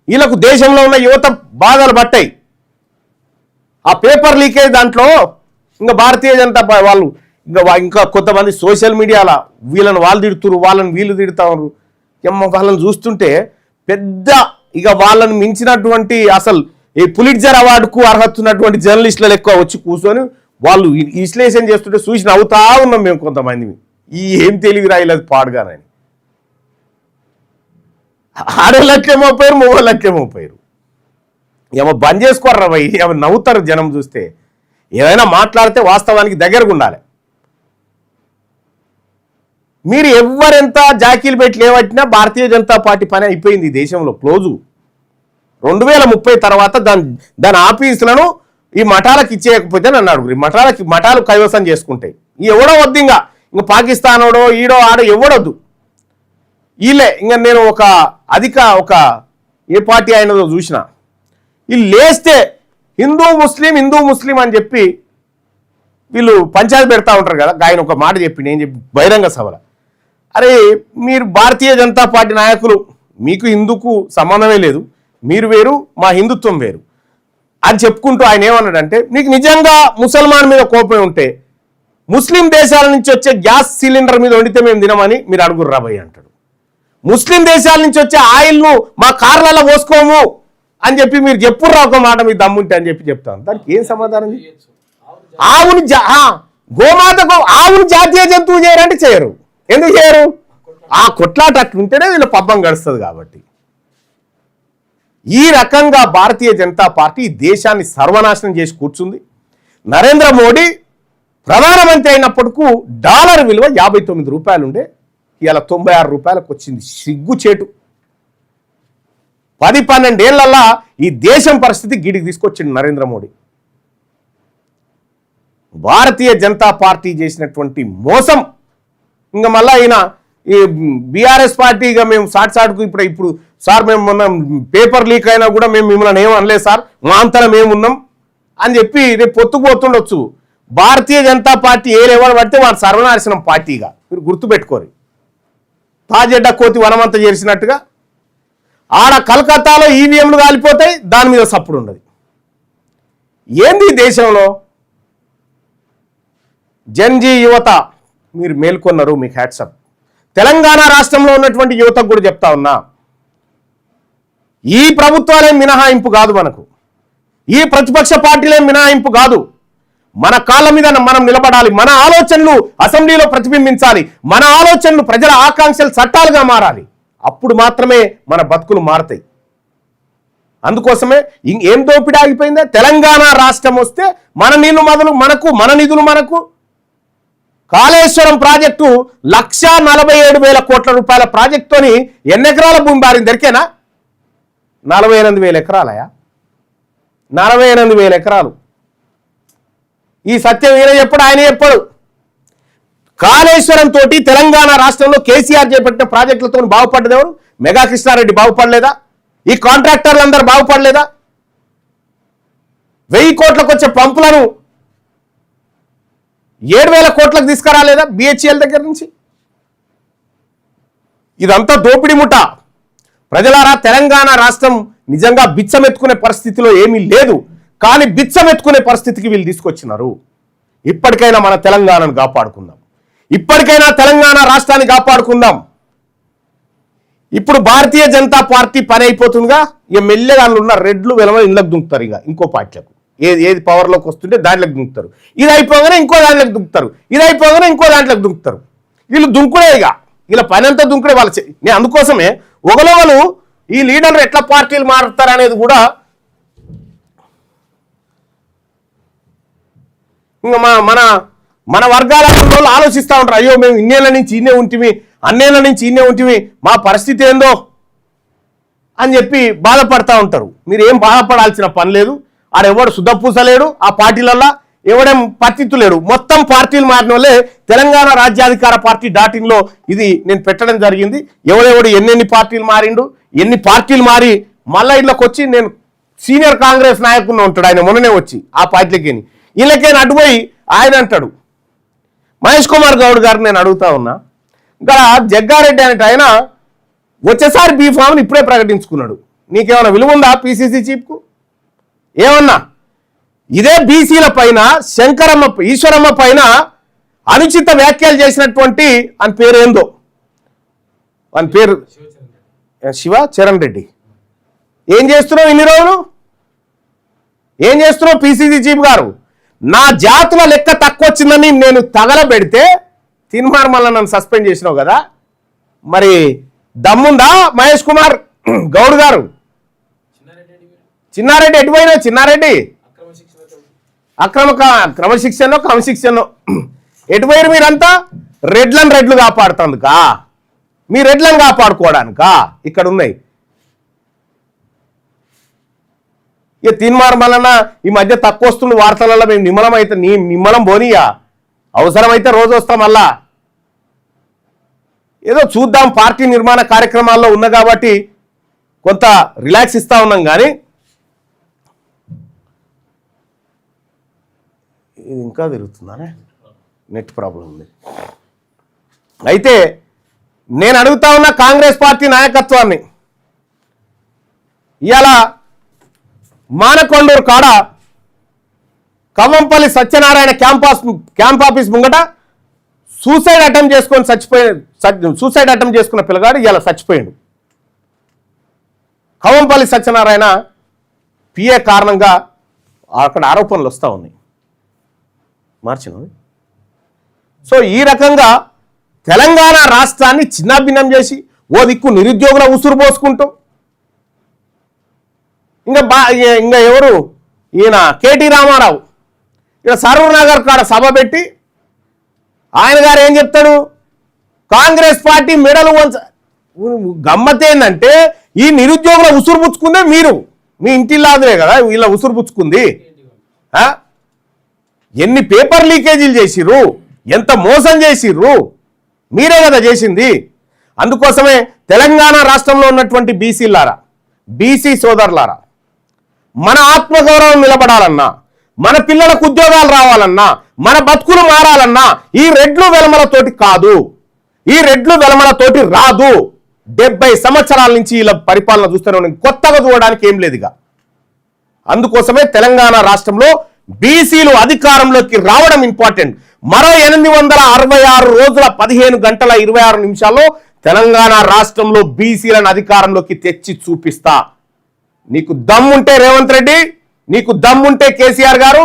వీళ్ళకు దేశంలో ఉన్న యువత బాధలు పట్టాయి. ఆ పేపర్ లీకేజ్ దాంట్లో ఇంకా భారతీయ జనతా వాళ్ళు ఇంకా కొంతమంది సోషల్ మీడియాలో వీళ్ళని వాళ్ళు తిడుతురు, వాళ్ళని వీళ్ళు తిడుతా ఉన్నారు. వాళ్ళని చూస్తుంటే పెద్ద ఇక వాళ్ళని మించినటువంటి అసలు ఈ పులిట్జర్ అవార్డుకు అర్హత ఉన్నటువంటి జర్నలిస్టులు ఎక్కువ వచ్చి కూర్చొని వాళ్ళు విశ్లేషణ చేస్తుంటే చూసి నవ్వుతా ఉన్నాం మేము కొంతమంది. ఈ ఏం తెలివి రాయలేదు పాడుగానని. ఆడోళ్ళకేమో పోయారు, మొగోళ్ళకేమో పోయారు. ఏమో బంద్ చేసుకోర్రా భయ్, ఏమో నవ్వుతారు జనం చూస్తే. ఏదైనా మాట్లాడితే వాస్తవానికి దగ్గరకు ఉండాలి. మీరు ఎవరెంత జాకీలు పెట్టి లేవట్టినా భారతీయ జనతా పార్టీ పని అయిపోయింది ఈ దేశంలో, క్లోజు. 2030 తర్వాత దాని ఆఫీసులను ఈ మఠాలకు ఇచ్చేయకపోతే నన్ను అడుగురు. మఠాలు కైవసం చేసుకుంటాయి. ఎవడో వద్దు, ఇంకా పాకిస్తానోడో ఈడో ఆడో ఎవడొద్దు. వీళ్ళే ఇంకా నేను ఒక ఏ పార్టీ అయినదో చూసిన, వీళ్ళు లేస్తే హిందూ ముస్లిం అని చెప్పి వీళ్ళు పంచాయతీ పెడతా ఉంటారు కదా. ఆయన ఒక మాట చెప్పి నేను చెప్పి బహిరంగ సభలో, అరే మీరు భారతీయ జనతా పార్టీ నాయకులు, మీకు హిందూకు సంబంధమే లేదు, మీరు వేరు మా హిందుత్వం వేరు అని చెప్పుకుంటూ ఆయన ఏమన్నాడంటే, నీకు నిజంగా ముసల్మాన్ మీద కోపం ఉంటే ముస్లిం దేశాల నుంచి వచ్చే గ్యాస్ సిలిండర్ మీద వండితే మేము తినమని మీరు అడుగురు రాబోయ్ అంటాడు. ముస్లిం దేశాల నుంచి వచ్చే ఆయిల్ను మా కార్లలో పోసుకోము అని చెప్పి మీరు చెప్పుర్రా ఒక మాట మీ దమ్ముంటే అని చెప్పి చెప్తాను. దానికి ఏం సమాధానం? గోమాతకు ఆవును జాతీయ జంతువు చేయరంటే చేయరు. ఎందుకు చేయరు? ఆ కొట్లాట అట్లుంటేనే వీళ్ళ పబ్బం గడుస్తుంది కాబట్టి. ఈ రకంగా భారతీయ జనతా పార్టీ దేశాన్ని సర్వనాశనం చేసి కూర్చుంది. నరేంద్ర మోడీ ప్రధానమంత్రి అయినప్పటికీ డాలర్ విలువ 59 రూపాయలు ఉండే, ఇలా 96 రూపాయలకు వచ్చింది. సిగ్గుచేటు. 10-12 ఏళ్లల్లా ఈ దేశం పరిస్థితి గిడికి తీసుకొచ్చింది నరేంద్ర మోడీ. భారతీయ జనతా పార్టీ చేసినటువంటి మోసం. ఇంకా మళ్ళీ ఈయన ఈ బీఆర్ఎస్ పార్టీ ఇక మేము సాటుకు ఇప్పుడు సార్ మేము మొన్న పేపర్ లీక్ అయినా కూడా మేము మిమ్మల్ని ఏం అనలేదు సార్, మా అంతలో మేమున్నాం అని చెప్పి రేపు పొత్తుకుపోతుండొచ్చు. భారతీయ జనతా పార్టీ ఏ లెవెల్ పడితే వాడు సర్వనాశనం పార్టీగా మీరు గుర్తుపెట్టుకోరు. తాజెడ్డ కోతి వనమంతా చేసినట్టుగా ఆడ కలకత్తాలో ఈవీఎంలు కాలిపోతాయి, దాని మీద సప్పుడు ఉండదు. ఏంది దేశంలో జన్జీ యువత మీరు మేల్కొన్నారు, మీకు హ్యాట్సప్. తెలంగాణ రాష్ట్రంలో ఉన్నటువంటి యువతకు కూడా చెప్తా ఉన్నా, ఈ ప్రభుత్వాలే మినహాయింపు కాదు, మనకు ఈ ప్రతిపక్ష పార్టీలే మినహాయింపు కాదు. మన కాళ్ళ మీద మనం నిలబడాలి. మన ఆలోచనలు అసెంబ్లీలో ప్రతిబింబించాలి. మన ఆలోచనలు ప్రజల ఆకాంక్షలు చట్టాలుగా మారాలి. అప్పుడు మాత్రమే మన బతుకులు మారుతాయి. అందుకోసమే ఏం దోపిడీ ఆగిపోయిందే. తెలంగాణ రాష్ట్రం వస్తే మన నీళ్లు మన నిధులు మనకు. కాళేశ్వరం ప్రాజెక్టు 1,47,000 కోట్ల రూపాయల ప్రాజెక్టుతోని ఎన్ని ఎకరాల భూమి బారింది దొరికేనా? 48,000 ఎకరాలయా? 48,000 ఎకరాలు. ఈ సత్యం ఈయన చెప్పడు, ఆయన చెప్పడు. కాళేశ్వరం తోటి తెలంగాణ రాష్ట్రంలో కేసీఆర్ చేపట్టిన ప్రాజెక్టులతో బాగుపడ్డది ఎవరు? మెగా కృష్ణారెడ్డి బాగుపడలేదా? ఈ కాంట్రాక్టర్లు అందరూ బాగుపడలేదా? 1000 కోట్లకు వచ్చే పంపులను 7,000 కోట్లకు తీసుకురాలేదా బిహెచ్ఎల్ దగ్గర నుంచి? ఇదంతా దోపిడీ ముఠ. ప్రజలారా, తెలంగాణ రాష్ట్రం నిజంగా బిచ్చమెత్తుకునే పరిస్థితిలో ఏమీ లేదు, కానీ బిచ్చమెత్తుకునే పరిస్థితికి వీళ్ళు తీసుకొచ్చినారు. ఇప్పటికైనా మన తెలంగాణను కాపాడుకుందాం. ఇప్పటికైనా తెలంగాణ రాష్ట్రాన్ని కాపాడుకుందాం. ఇప్పుడు భారతీయ జనతా పార్టీ పని అయిపోతుందిగా. ఇక మెల్లగా ఉన్న రెడ్లు వెలమ ఇళ్ళకి దుంకుతారు. ఇక ఇంకో పార్టీలకు ఏది పవర్లోకి వస్తుంటే దాంట్లోకి దుంకుతారు. ఇది అయిపోగానే ఇంకో దాంట్లోకి దుంకుతారు. ఇది అయిపోగానే ఇంకో దాంట్లోకి దుంకుతారు. వీళ్ళు దుంకుడే. ఇక వీళ్ళ పని అంతా దుంకుడే. నేను అందుకోసమే ఒకళ్ళు ఈ లీడర్లు ఎట్లా పార్టీలు మారుతారు అనేది కూడా ఇంకా మన వర్గాల వాళ్ళు ఆలోచిస్తూ ఉంటారు. అయ్యో మేము ఇన్నేళ్ళ నుంచి ఇన్నే ఉంటిమి, అన్నేళ్ళ నుంచి ఇన్నే ఉంటిమి, మా పరిస్థితి ఏందో అని చెప్పి బాధపడతా ఉంటారు. మీరు ఏం బాధపడాల్సిన పని లేదు. ఆడెవడు శుద్ధపూసలేడు, ఆ పార్టీలల్లో ఎవడేం పత్తిత్తులేడు. మొత్తం పార్టీలు మారిన వాళ్ళే తెలంగాణ రాజ్యాధికార పార్టీ .in ఇది నేను పెట్టడం జరిగింది. ఎవడెవడు ఎన్ని పార్టీలు మారిండు, ఎన్ని పార్టీలు మారి మళ్ళా ఇళ్ళకి వచ్చి నేను సీనియర్ కాంగ్రెస్ నాయకుడిని ఉంటాడు. ఆయన మొన్ననే వచ్చి ఆ పార్టీలకి వీళ్ళకైనా అడ్డుపోయి ఆయన అంటాడు. మహేష్ కుమార్ గౌడ్ గారిని నేను అడుగుతా ఉన్నా, ఇంకా జగ్గారెడ్డి అనేట ఆయన వచ్చేసారి బీఫామ్ని ఇప్పుడే ప్రకటించుకున్నాడు. నీకేమైనా విలువ ఉందా పిసిసి చీఫ్కు? ఏమన్నా ఇదే బీసీల పైన ఈశ్వరమ్మ పైన అనుచిత వ్యాఖ్యలు చేసినటువంటి అని పేరు ఏందో, అని పేరు శివచరణ్ రెడ్డి. ఏం చేస్తున్నావు ఇన్ని రోజులు? ఏం చేస్తున్నావు పిసిసి చీఫ్ గారు? నా జాతుల లెక్క తక్కువ వచ్చిందని నేను తగలబెడితే తిన్మార్ నన్ను సస్పెండ్ చేసినావు కదా. మరి దమ్ముందా మహేష్ కుమార్ గౌడ్ గారు? చిన్నారెడ్డి ఎటుపోయినా? చిన్నారెడ్డి క్రమశిక్షణలో ఎటుపోయారు మీరంతా? రెడ్లు కాపాడుతందుకా? మీ రెడ్లను కాపాడుకోవడానికా ఇక్కడ ఉన్నాయి? ఇక తిన్మార్ ఈ మధ్య తక్కువ వస్తుంది వార్తలలో. మేము నిమ్మలం పోనీయా, అవసరమైతే రోజు వస్తాం. మళ్ళా ఏదో చూద్దాం, పార్టీ నిర్మాణ కార్యక్రమాల్లో ఉన్న కాబట్టి కొంత రిలాక్స్ ఇస్తా ఉన్నాం. కానీ ఇది ఇంకా తిరుగుతుందానే, నెట్ ప్రాబ్లం ఉంది. అయితే నేను అడుగుతా ఉన్న కాంగ్రెస్ పార్టీ నాయకత్వాన్ని, ఇవాళ మానకొండూరు కాడ కవ్వంపల్లి సత్యనారాయణ క్యాంప్ ఆఫీస్ ముంగట సూసైడ్ అటెంప్ట్ చేసుకున్న పిల్లగాడు ఇలా చచ్చిపోయాడు. కవ్వంపల్లి సత్యనారాయణ పిఏ కారణంగా అక్కడ ఆరోపణలు వస్తూ ఉన్నాయి. మార్చినవి. సో ఈ రకంగా తెలంగాణ రాష్ట్రాన్ని చిన్నాభిన్నం చేసి ఓ దిక్కు నిరుద్యోగుల ఉసురు పోసుకుంటూ, ఇంకా ఎవరు ఈయన కేటీ రామారావు ఇక్కడ సరూర్ నగర్ కాడ సభ పెట్టి ఆయన గారు ఏం చెప్తాడు, కాంగ్రెస్ పార్టీ మెడలు గమ్మత్ ఏంటంటే ఈ నిరుద్యోగుల ఉసురు పుచ్చుకుందే మీరు, మీ ఇంటిల్లాదులే కదా వీళ్ళ ఉసురు పుచ్చుకుంది. ఎన్ని పేపర్ లీకేజీలు చేసిర్రు, ఎంత మోసం చేసిర్రు, మీరే కదా చేసింది. అందుకోసమే తెలంగాణ రాష్ట్రంలో ఉన్నటువంటి బీసీలారా, బీసీ సోదరులారా, మన ఆత్మగౌరవం నిలబడాలన్నా, మన పిల్లలకు ఉద్యోగాలు రావాలన్నా, మన బతుకులు మారాలన్నా ఈ రెడ్లు వెలమలతోటి కాదు, ఈ రెడ్లు వెలమలతోటి రాదు. 70 సంవత్సరాల నుంచి ఇలా పరిపాలన చూస్తూనే కొత్తగా చూడడానికి ఏం లేదుగా. అందుకోసమే తెలంగాణ రాష్ట్రంలో బీసీలు అధికారంలోకి రావడం ఇంపార్టెంట్. మరో 866 రోజుల 15 గంటల 26 నిమిషాల్లో తెలంగాణ రాష్ట్రంలో బీసీలను అధికారంలోకి తెచ్చి చూపిస్తా. నీకు దమ్ముంటే రేవంత్ రెడ్డి, నీకు దమ్ముంటే కేసీఆర్ గారు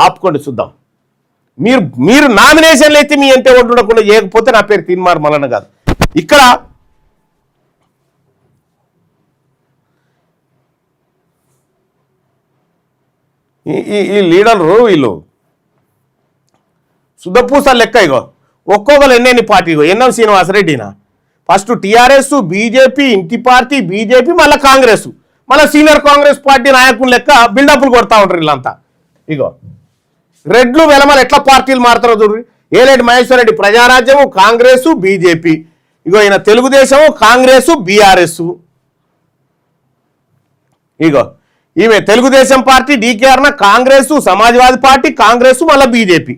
ఆపుకోండి చూద్దాం. మీరు నామినేషన్లు అయితే మీ అంటే ఉండకుండా చేయకపోతే నా పేరు తీన్మార్ మల్లన్న కాదు. ఇక్కడ ఈ లీడర్లు వీళ్ళు శుద్ధపూసలు లెక్క. ఇగో ఒక్కొక్కరు ఎన్నెన్ని పార్టీ, ఎన్ఎం శ్రీనివాసరెడ్డినా ఫస్ట్ టీఆర్ఎస్, బీజేపీ, ఇంటి పార్టీ, బీజేపీ, మళ్ళీ కాంగ్రెస్, మళ్ళీ సీనియర్ కాంగ్రెస్ పార్టీ నాయకులు లెక్క బిల్డప్లు కొడతా ఉంటారు వీళ్ళంతా. ఇగో రెడ్లు వెలమలు ఎట్లా పార్టీలు మారుతారో చూడండి. ఏలేటి మహేశ్వర్ రెడ్డి ప్రజారాజ్యము, కాంగ్రెస్, బీజేపీ. ఇగో ఈయన తెలుగుదేశము, కాంగ్రెస్, బీఆర్ఎస్. ఇగో ఈమె తెలుగుదేశం పార్టీ డీకేఆర్న, కాంగ్రెస్, సమాజ్వాదీ పార్టీ, కాంగ్రెస్, మళ్ళీ బీజేపీ.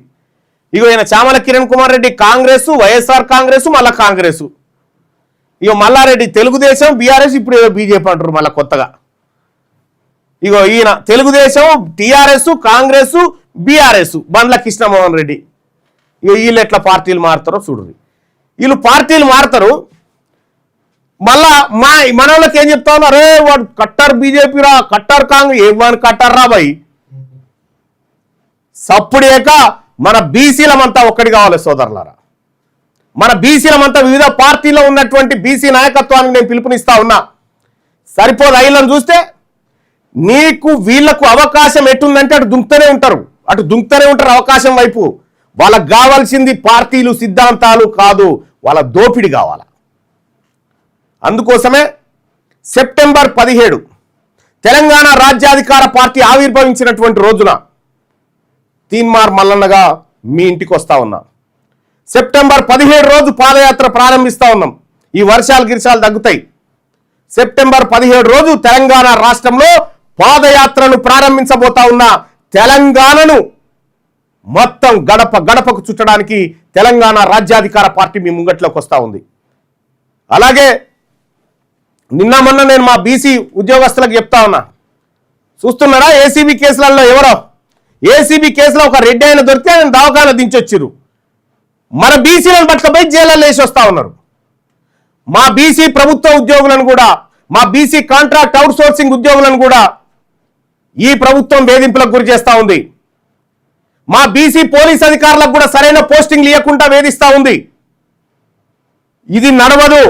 ఇగో ఈయన చామల కిరణ్ కుమార్ రెడ్డి కాంగ్రెస్, వైఎస్ఆర్ కాంగ్రెస్, మళ్ళీ కాంగ్రెస్. ఇగో మల్లారెడ్డి తెలుగుదేశం, బీఆర్ఎస్, ఇప్పుడు ఏదో బీజేపీ అంటారు మళ్ళీ కొత్తగా. ఇగో ఈయన తెలుగుదేశం, టీఆర్ఎస్, కాంగ్రెస్, బీఆర్ఎస్, బండ్ల కృష్ణమోహన్ రెడ్డి. ఇగో వీళ్ళు ఎట్లా పార్టీలు మారుతారో చూడండి. వీళ్ళు పార్టీలు మారుతారు, మళ్ళా మన వాళ్ళకి ఏం చెప్తా ఉన్నారు, అరే వాడు కట్టర్ బీజేపీ రా, కట్టర్ కాంగ్రెస్, ఏమని కట్టర్ రా బాయ్. సప్పుడేక మన బీసీలమంతా ఒక్కటి కావాలి సోదరులారా. మన బీసీలమంతా వివిధ పార్టీలో ఉన్నటువంటి బీసీ నాయకత్వానికి నేను పిలుపునిస్తా ఉన్నా. సరిపోదు ఐళ్ళని చూస్తే నీకు వీళ్లకు అవకాశం ఎట్టుందంటే అటు దుంకుతూనే ఉంటారు, అవకాశం వైపు. వాళ్ళకు కావాల్సింది పార్టీలు, సిద్ధాంతాలు కాదు, వాళ్ళ దోపిడి కావాలి. అందుకోసమే సెప్టెంబర్ 17 తెలంగాణ రాజ్యాధికార పార్టీ ఆవిర్భవించినటువంటి రోజున తీన్మార్ మల్లన్నగా మీ ఇంటికి వస్తా ఉన్నా. సెప్టెంబర్ 17 రోజు పాదయాత్ర ప్రారంభిస్తా ఉన్నాం. ఈ వర్షాలు గిరిశాలు తగ్గుతాయి. సెప్టెంబర్ 17 రోజు తెలంగాణ రాష్ట్రంలో పాదయాత్రను ప్రారంభించబోతా ఉన్న తెలంగాణను మొత్తం గడప గడపకు చుట్టడానికి తెలంగాణ రాజ్యాధికార పార్టీ మీ ముంగట్లోకి వస్తూ ఉంది. అలాగే నిన్న మొన్న నేను మా బీసీ ఉద్యోగస్తులకు చెప్తా ఉన్నా, చూస్తున్నారా ఏసీబీ కేసులలో ఎవరో ఏసీబీ కేసులో ఒక రెడ్డి ఆయన దొరికితే ఆయన దవాఖాన దించొచ్చిరు. మన బీసీలను పట్టుకపోయి జైల్లో వేసి వస్తా ఉన్నారు. మా బీసీ ప్రభుత్వ ఉద్యోగులను కూడా, మా బీసీ కాంట్రాక్ట్ అవుట్ సోర్సింగ్ ఉద్యోగులను కూడా ఈ ప్రభుత్వం వేధింపులకు గురి చేస్తూ ఉంది. మా బీసీ పోలీస్ అధికారులకు కూడా సరైన పోస్టింగ్ ఇవ్వకుండా వేధిస్తూ ఉంది. ఇది నడవదు.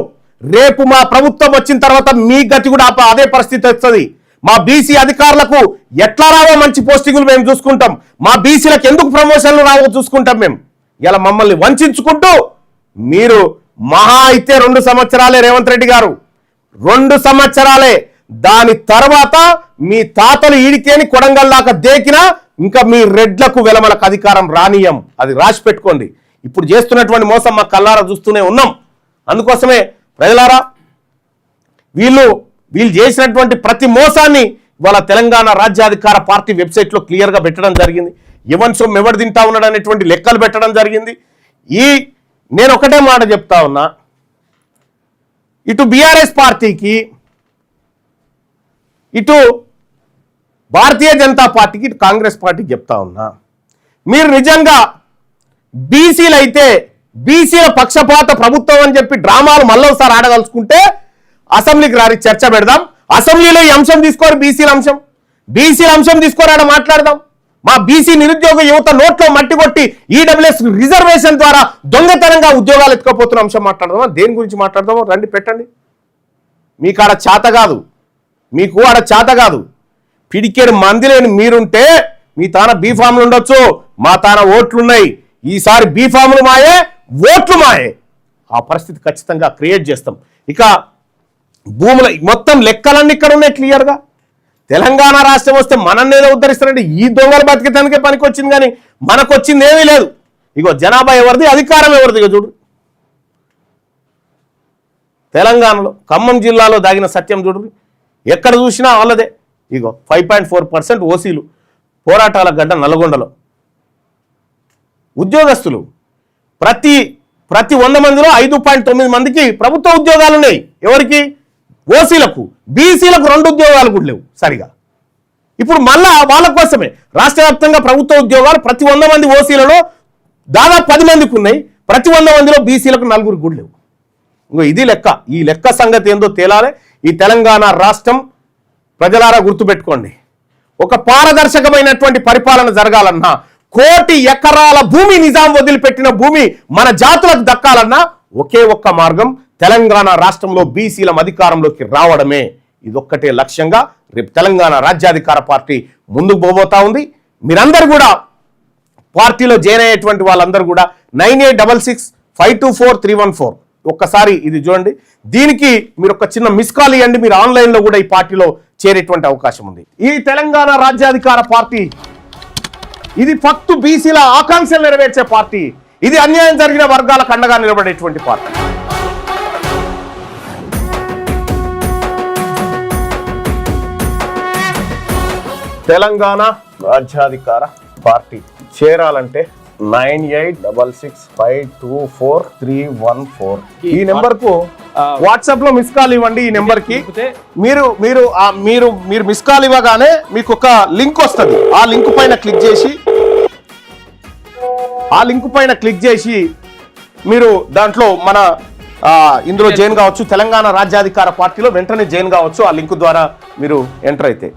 రేపు మా ప్రభుత్వం వచ్చిన తర్వాత మీ గతి కూడా అదే పరిస్థితి వస్తుంది. మా బీసీ అధికారులకు ఎట్లా రావో మంచి పోస్టింగులు మేము చూసుకుంటాం, మా బీసీలకు ఎందుకు ప్రమోషన్లు రావో చూసుకుంటాం. మేము ఇలా మమ్మల్ని వంచుకుంటూ మీరు మహా అయితే 2 సంవత్సరాలే రేవంత్ రెడ్డి గారు, 2 సంవత్సరాలే. దాని తర్వాత మీ తాతలు ఈడికేని కొడంగల్ దాకా దేకినా ఇంకా మీ రెడ్లకు వెలమలకు అధికారం రానియం. అది రాసి పెట్టుకోండి. ఇప్పుడు చేస్తున్నటువంటి మోసం మా కళ్ళారా చూస్తూనే ఉన్నాం. అందుకోసమే ప్రజలారా, వీళ్ళు చేసినటువంటి ప్రతి మోసాన్ని వాళ్ళ తెలంగాణ రాజ్యాధికార పార్టీ వెబ్సైట్లో క్లియర్గా పెట్టడం జరిగింది. ఎవరి సొమ్ము ఎవరు తింటా ఉన్నాడు అనేటువంటి లెక్కలు పెట్టడం జరిగింది. నేను ఒకటే మాట చెప్తా ఉన్నా, ఇటు బీఆర్ఎస్ పార్టీకి, ఇటు భారతీయ జనతా పార్టీకి, ఇటు కాంగ్రెస్ పార్టీకి చెప్తా ఉన్నా, మీరు నిజంగా బీసీలు అయితే బీసీల పక్షపాత ప్రభుత్వం అని చెప్పి డ్రామాలు మళ్ళొకసారి ఆడగలుచుకుంటే అసెంబ్లీకి రారి, చర్చ పెడదాం. అసెంబ్లీలో ఈ అంశం తీసుకోరు, బీసీల అంశం తీసుకోరాడ మాట్లాడదాం. మా బీసీ నిరుద్యోగ యువత నోట్లో మట్టి కొట్టి ఈడబ్ల్యూఎస్ రిజర్వేషన్ ద్వారా దొంగతనంగా ఉద్యోగాలు ఎత్తుకోపోతున్న అంశం మాట్లాడదామా? దేని గురించి మాట్లాడదామో రండి, పెట్టండి. మీకు ఆడ చేత కాదు. పిడికేడు మంది లేని మీరుంటే మీ తాన బీఫామ్లు ఉండొచ్చు, మా తాన ఓట్లున్నాయి. ఈసారి బీఫామ్లు మాయే, ఓట్లు మాయే. ఆ పరిస్థితి ఖచ్చితంగా క్రియేట్ చేస్తాం. ఇక భూముల మొత్తం లెక్కలన్నీ ఇక్కడ ఉన్నాయి క్లియర్గా. తెలంగాణ రాష్ట్రం వస్తే మనల్ని ఏదో ఉద్ధరిస్తారంటే ఈ దొంగలు బతికేదానికే పనికి వచ్చింది, కానీ మనకు వచ్చింది ఏమీ లేదు. ఇగో జనాభా ఎవరిది, అధికారం ఎవరిది? ఇగో చూడు, తెలంగాణలో ఖమ్మం జిల్లాలో దాగిన సత్యం చూడు, ఎక్కడ చూసినా వాళ్ళదే. ఇగో 5.4% ఓసీలు, పోరాటాల గడ్డ నల్గొండలో. ఉద్యోగస్తులు ప్రతి 100 మందిలో 5.9 మందికి ప్రభుత్వ ఉద్యోగాలు ఉన్నాయి. ఎవరికి? ఓసీలకు. బీసీలకు 2 ఉద్యోగాలు కూడా లేవు సరిగా. ఇప్పుడు మళ్ళా వాళ్ళ కోసమే రాష్ట్ర వ్యాప్తంగా ప్రభుత్వ ఉద్యోగాలు ప్రతి 100 మంది ఓసీలలో దాదాపు 10 మందికి ఉన్నాయి. ప్రతి 100 మందిలో బీసీలకు 4 కూడా లేవు. ఇంకో ఇది లెక్క. ఈ లెక్క సంగతి ఏందో తేలాలి. ఈ తెలంగాణ రాష్ట్రం ప్రజలారా గుర్తుపెట్టుకోండి, ఒక పారదర్శకమైనటువంటి పరిపాలన జరగాలన్నా, 1 కోటి ఎకరాల భూమి నిజాం వదిలిపెట్టిన భూమి మన జాతులకు దక్కాలన్నా ఒకే ఒక్క మార్గం తెలంగాణ రాష్ట్రంలో బీసీల అధికారంలోకి రావడమే. ఇదొక్కటే లక్ష్యంగా రేపు తెలంగాణ రాజ్యాధికార పార్టీ ముందుకు పోబోతా ఉంది. మీరందరూ కూడా పార్టీలో జాయిన్ అయ్యేటువంటి వాళ్ళందరూ కూడా 9866524314 ఒక్కసారి ఇది చూడండి. దీనికి మీరు ఒక చిన్న మిస్ కాల్ ఇవ్వండి. మీరు ఆన్లైన్లో కూడా ఈ పార్టీలో చేరేటువంటి అవకాశం ఉంది. ఈ తెలంగాణ రాజ్యాధికార పార్టీ ఇది ఫక్తు బీసీల ఆకాంక్షలు నెరవేర్చే పార్టీ. ఇది అన్యాయం జరిగిన వర్గాలకు అండగా నిలబడేటువంటి పార్టీ. తెలంగాణ రాజ్యాధికార పార్టీ చేరాలంటే 9866524314 ఈ నెంబర్ కు వాట్సాప్ లో మిస్ కాల్ ఇవ్వండి. ఈ నెంబర్ కి మీరు మీరు మీరు మీరు మిస్ కాల్ ఇవ్వగానే మీకు ఒక లింక్ వస్తుంది. ఆ లింక్ పైన క్లిక్ చేసి మీరు దాంట్లో మన ఇందులో జాయిన్ కావచ్చు. తెలంగాణ రాజ్యాధికార పార్టీలో వెంటనే జాయిన్ కావచ్చు. ఆ లింక్ ద్వారా మీరు ఎంటర్ అయితే